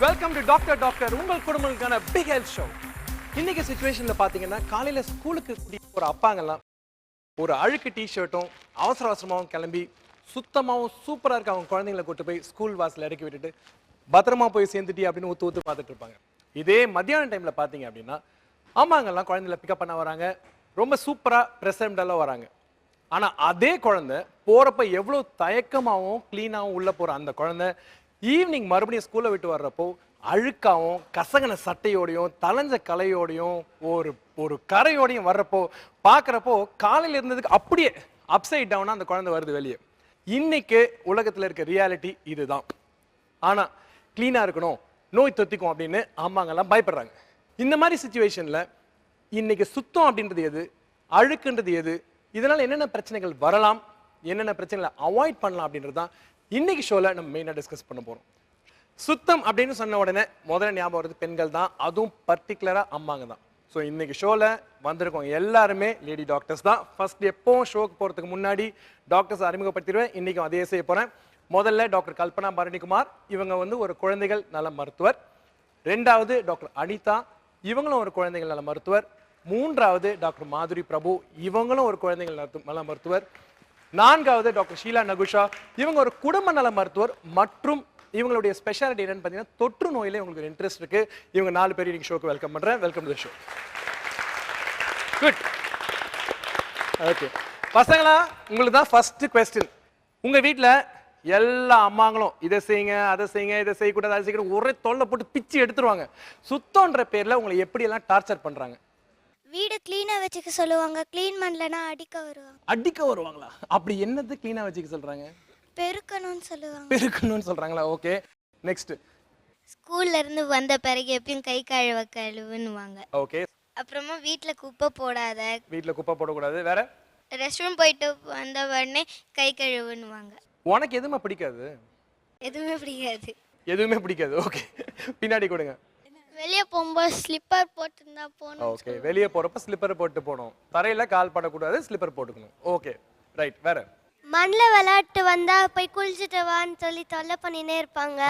Welcome to doctor doctor உங்கள் குடும்பங்களுக்கான big health show. இன்னைக்கு சிச்சுவேஷன்ல பாத்தீங்கன்னா காலையில ஸ்கூலுக்கு ஒரு அப்பாங்கெல்லாம் ஒரு அழுக்கு டிஷர்ட்டும் அவசர அவசரமாகவும் கிளம்பி சுத்தமாகவும் சூப்பராக இருக்க அவங்க குழந்தைங்களை கூட்டு போய் ஸ்கூல் வாசல் இறக்கி விட்டுட்டு பத்திரமா போய் சேர்ந்துட்டி அப்படின்னு ஊத்து ஊத்து பார்த்துட்டு இருப்பாங்க. இதே மத்தியான டைம்ல பாத்தீங்க அப்படின்னா அம்மாங்கெல்லாம் குழந்தைங்களை பிக்கப் பண்ண வராங்க, ரொம்ப சூப்பரா ப்ரெசென்டெல்லாம் வராங்க. ஆனா அதே குழந்தை போறப்ப எவ்வளவு தயக்கமாகவும் கிளீனாகவும் உள்ள போற அந்த குழந்தை ஈவினிங் மறுபடியும் ஸ்கூலை விட்டு வர்றப்போ அழுக்காவும் கசகன சட்டையோடையும் தலைஞ்ச கலையோடையும் ஒரு ஒரு கரையோடையும் வர்றப்போ பார்க்குறப்போ காலையில் இருந்ததுக்கு அப்படியே அப்சைட் டவுனாக அந்த குழந்தை வருது வெளியே. இன்னைக்கு உலகத்தில் இருக்க ரியாலிட்டி இதுதான். ஆனால் க்ளீனாக இருக்கணும், நோய் தொத்திக்கும் அப்படின்னு அம்மாங்கெல்லாம் பயப்படுறாங்க. இந்த மாதிரி சுச்சுவேஷனில் இன்னைக்கு சுத்தம் அப்படின்றது எது, அழுக்குன்றது எது, இதனால் என்னென்ன பிரச்சனைகள் வரலாம், என்னென்ன பிரச்சனைகளை அவாய்ட் பண்ணலாம் அப்படின்றது தான் இன்னைக்கு ஷோவில் நம்ம மெயினாக டிஸ்கஸ் பண்ண போகிறோம். சுத்தம் அப்படின்னு சொன்ன உடனே முதல்ல ஞாபகம் வருது பெண்கள் தான், அதுவும் பர்டிகுலராக அம்மாங்க தான். ஸோ இன்னைக்கு ஷோவில் வந்திருக்கோம் எல்லாருமே லேடி டாக்டர்ஸ் தான். ஃபர்ஸ்ட் எப்போவும் ஷோக்கு போகிறதுக்கு முன்னாடி டாக்டர்ஸ் அறிமுகப்படுத்திடுவேன். இன்றைக்கும் அதே செய்ய போகிறேன். முதல்ல டாக்டர் கல்பனா பரணிக்குமார், இவங்க வந்து ஒரு குழந்தைகள் நல மருத்துவர். ரெண்டாவது டாக்டர் அனிதா, இவங்களும் ஒரு குழந்தைகள் நல மருத்துவர். மூன்றாவது டாக்டர் மாதுரி பிரபு, இவங்களும் ஒரு குழந்தைகள் நல மருத்துவர். நான்காவது டாக்டர் ஷீலா நகுஷா, இவங்க ஒரு குடும்ப நல மருத்துவர். மற்றும் இவங்களுடைய ஸ்பெஷாலிட்டி என்னன்னு பார்த்தீங்கன்னா தொற்று நோயிலே உங்களுக்கு இன்ட்ரெஸ்ட் இருக்கு. இவங்க 4 பேர் இன்னைக்கு ஷோக்கு வெல்கம் பண்றேன். Welcome to the show. Good. Okay பசங்களா, உங்களுக்கு தான் ஃபர்ஸ்ட் क्वेश्चन. உங்க வீட்டில் எல்லா அம்மாங்களும் இதை செய்யுங்க அதை செய்யுங்க இதை செய்யக்கூடாது அதை செய்யக்கூடாது ஒரே தொல்லை போட்டு பிச்சு எடுத்துருவாங்க. சுத்தம்ன்ற பேர்ல உங்களை எப்படி எல்லாம் டார்ச்சர் பண்றாங்க? வீடு க்ளீனாக வச்சுக்க சொல்லுவாங்க, க்ளீன் பண்ணலன்னா அடிக்க வருவாங்க. அடிக்க வருவாங்களா? அப்படி என்னது க்ளீனா வச்சுக்க சொல்றாங்க? பெருக்கணும்னு சொல்லுவாங்க. பெருக்கணும்னு சொல்றாங்களா? Okay next. ஸ்கூல்ல இருந்து வந்த பிறகு எப்பயும் கை கழுவுன்னுவாங்க. ஓகே. அப்புறமா வீட்டில் குப்பை போடாத, வீட்டில் குப்பை போடக்கூடாது. வேற? ரெஸ்ட் ரூம் போயிட்டு வந்த உடனே கை கழுவுன்னுவாங்க. உனக்கு எதுவுமே பிடிக்காது? எதுவுமே பிடிக்காது. எதுவுமே பிடிக்காது. ஓகே பின்னாடி கொடுங்க. வெளியே போகும்போது ஸ்லிப்பர் போட்டுருந்தா போகணும். ஓகே வெளியே போறப்ப ஸ்லிப்பர் போட்டு போகணும், தரையில கால் படக்கூடாது, ஸ்லிப்பர் போட்டுக்கணும். Okay right. வேற? மண்ணில் விளையாட்டு வந்தா போய் குளிச்சுட்டு வான்னு சொல்லி தொல்லை பண்ணினே இருப்பாங்க.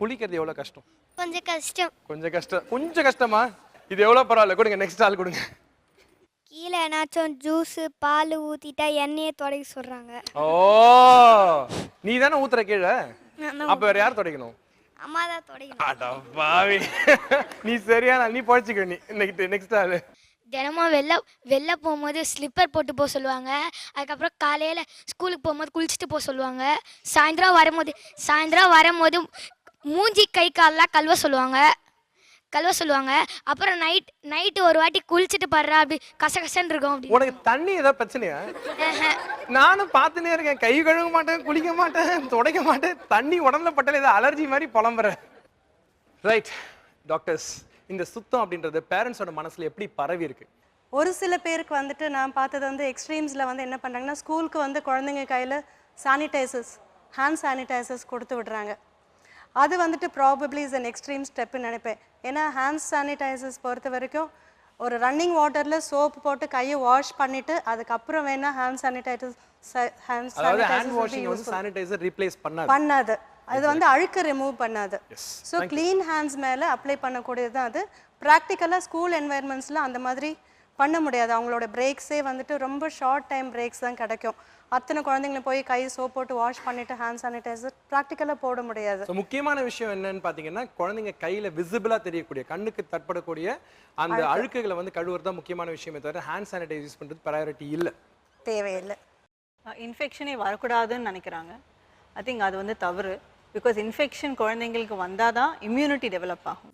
குளிக்கிறது எவ்வளவு கஷ்டம்? கொஞ்சம் கஷ்டம். கொஞ்சம் கஷ்டம். கொஞ்சம் கஷ்டமா? இது எவ்வளவு பரவாயில்ல. கொடுங்க நெக்ஸ்ட் ஆள் கொடுங்க. கீழே ஏதாச்சும் ஜூஸ் பால் ஊத்திட்டா எண்ணெயை துடைக்க சொல்றாங்க. ஓ நீ தானே ஊத்துற கீழே, அப்ப வேற யார் துடைக்கணும்? அம்மா தான் துடைக்கணும். அட பாவி, நீ சரியான நீ பொழைச்சிக்க. நீ நெக்ஸ்ட் ஆளு. தினமும் வெளில போகும்போது ஸ்லிப்பர் போட்டு போக சொல்லுவாங்க. அதுக்கப்புறம் காலையில் ஸ்கூலுக்கு போகும்போது குளிச்சுட்டு போக சொல்லுவாங்க. சாயந்தரம் வரும்போது மூஞ்சி கை காலெலாம் கழுவ சொல்லுவாங்க. அப்புறம் நைட்டு ஒரு வாட்டி குளிச்சுட்டு பாடுறா அப்படி கசகசன்னு இருக்கும். அப்படி உனக்கு தண்ணி ஏதாவது பிரச்சனையா? நானும் பார்த்துனே இருக்கேன், கை கழுவ மாட்டேன், குளிக்க மாட்டேன், துடைக்க மாட்டேன், தண்ணி உடம்புல பட்டாலே ஏதாவது அலர்ஜி மாதிரி புலம்புறேன். ரைட் டாக்டர்ஸ், இந்த சுத்தம் அப்படின்றது பேரண்ட்ஸோட மனசுல எப்படி பரவி இருக்கு? ஒரு சில பேருக்கு வந்துட்டு நான் பார்த்தது வந்து எக்ஸ்ட்ரீம்ஸில் வந்து என்ன பண்ணுறாங்கன்னா ஸ்கூலுக்கு வந்து குழந்தைங்க கையில் சானிடைசர்ஸ், ஹேண்ட் சானிடைசர்ஸ் கொடுத்து விடுறாங்க. அது வந்துட்டு ப்ராபப்ளி இஸ் அன் எக்ஸ்ட்ரீம் ஸ்டெப்புன்னு நினைப்பேன். ஏன்னா ஹேண்ட் சானிடைசர்ஸ் பொறுத்த வரைக்கும் ஒரு ரன்னிங் வாட்டரில் சோப்பு போட்டு கையை வாஷ் பண்ணிவிட்டு அதுக்கப்புறம் வேணால் ஹேண்ட் சானிடைசர் பண்ணாது. அது வந்து அழுக்கு ரிமூவ் பண்ணாது. ஸோ க்ளீன் ஹேண்ட்ஸ் மேலே அப்ளை பண்ணக்கூடியது தான் அது. ப்ராக்டிக்கலாக ஸ்கூல் என்வைரன்மெண்ட்ஸில் அந்த மாதிரி பண்ண முடியாது. அவங்களோட பிரேக்ஸே வந்துட்டு ரொம்ப ஷார்ட் டைம் பிரேக்ஸ் தான் கிடைக்கும். அத்தனை குழந்தைங்களை போய் கை சோப் போட்டு வாஷ் பண்ணிட்டு ஹேண்ட் சானிடைசர் ப்ராக்டிக்கலாக போட முடியாது. முக்கியமான விஷயம் என்னன்னு பார்த்தீங்கன்னா குழந்தைங்க கையில் விசிபிளாக தெரியக்கூடிய கண்ணுக்கு தட்படக்கூடிய அந்த அழுக்குகளை வந்து கழுவுறது தான் முக்கியமான விஷயமே தவிர ஹேண்ட் சானிடைசர் யூஸ் பண்ணுறது ப்ரையாரிட்டி இல்லை, தேவையில்லை. இன்ஃபெக்ஷனே வரக்கூடாதுன்னு நினைக்கிறாங்க. ஐ திங்க் அது வந்து தவறு. பிகாஸ் இன்ஃபெக்ஷன் குழந்தைங்களுக்கு வந்தால் தான் இம்யூனிட்டி டெவலப் ஆகும்.